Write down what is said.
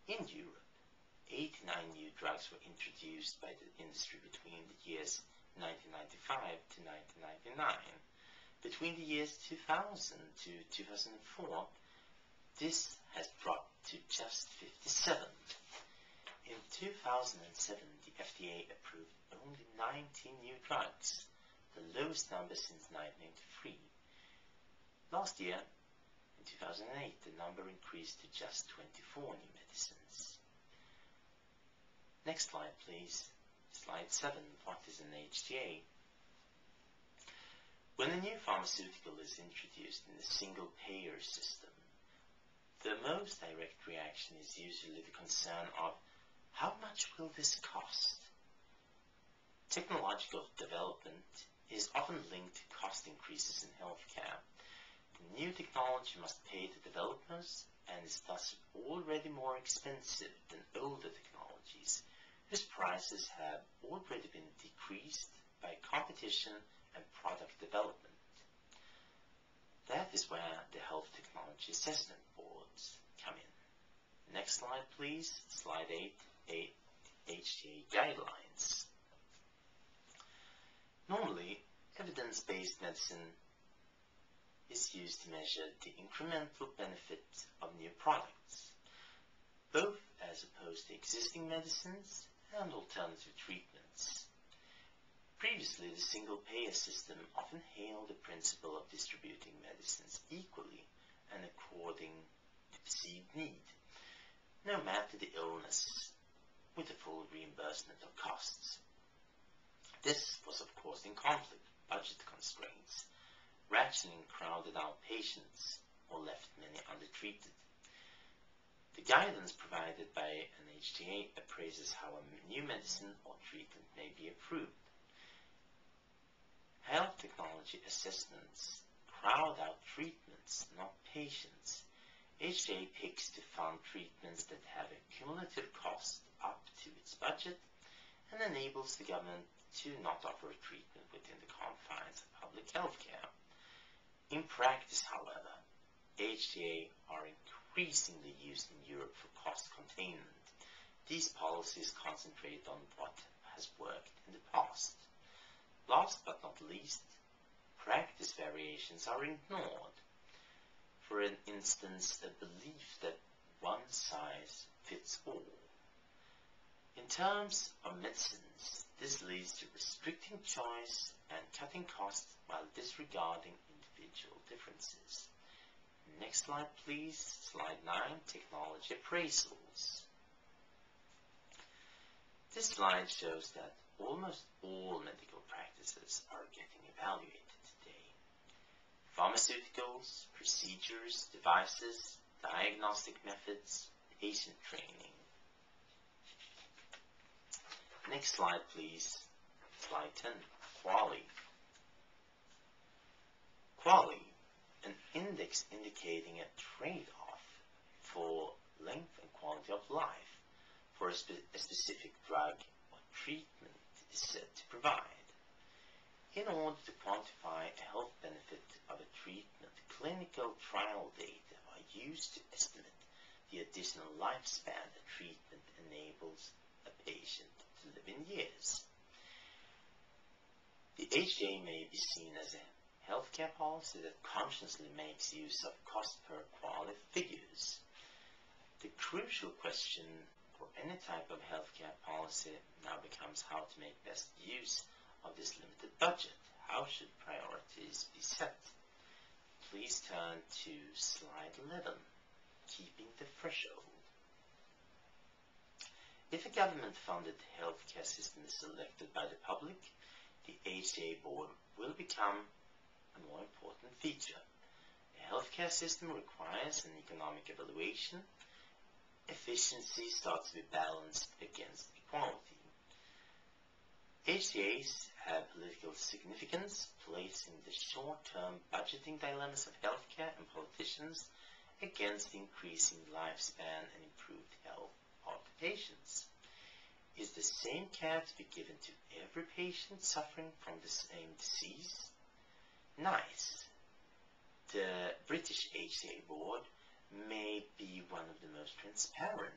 In Europe, 89 new drugs were introduced by the industry between the years 1995 to 1999. Between the years 2000 to 2004, this has dropped to just 57. In 2007, the FDA approved only 19 new drugs, the lowest number since 1993. Last year, in 2008, the number increased to just 24 new medicines. Next slide, please. Slide 7. What is an HTA? When a new pharmaceutical is introduced in a single-payer system, the most direct reaction is usually the concern of how much will this cost? Technological development is often linked to cost increases in healthcare. The new technology must pay the developers and is thus already more expensive than older technologies, whose prices have already been decreased by competition and product development. That is where the health technology assessment boards come in. Next slide, please. Slide 8, HTA guidelines. Normally, evidence-based medicine is used to measure the incremental benefit of new products, both as opposed to existing medicines and alternative treatments. Previously, the single-payer system often hailed the principle of distributing medicines equally and according to perceived need, no matter the illness, with a full reimbursement of costs. This was of course in conflict with budget constraints. Rationing crowded out patients or left many undertreated. The guidance provided by an HTA appraises how a new medicine or treatment may be approved. Health technology assessments crowd out treatments, not patients. HTA picks to fund treatments that have a cumulative cost up to its budget and enables the government to not offer a treatment within the confines of public health care. In practice, however, HTA are increasingly used in Europe for cost containment. These policies concentrate on what has worked in the past. Last but not least, practice variations are ignored. For instance, a belief that one size fits all. In terms of medicines, this leads to restricting choice and cutting costs while disregarding individual differences. Next slide, please. Slide 9, technology appraisals. This slide shows that almost all medical practices are getting evaluated today. Pharmaceuticals, procedures, devices, diagnostic methods, patient training. Next slide, please. Slide 10, QALY. QALY, an index indicating a trade-off for length and quality of life for a specific drug or treatment is said to provide. In order to quantify a health benefit of a treatment, clinical trial data are used to estimate the additional lifespan a treatment enables a patient to live in years. The HTA may be seen as a healthcare policy that consciously makes use of cost per quality figures. The crucial question for any type of healthcare policy now becomes how to make best use of this limited budget. How should priorities be set? Please turn to slide 11, keeping the threshold. If a government-funded healthcare system is selected by the public, the HTA board will become a more important feature. A healthcare system requires an economic evaluation. Efficiency starts to be balanced against equality. HTAs have political significance, placing the short-term budgeting dilemmas of healthcare and politicians against increasing lifespan and improved health of the patients. Is the same care to be given to every patient suffering from the same disease? Nice. The British HTA board may be one of the most transparent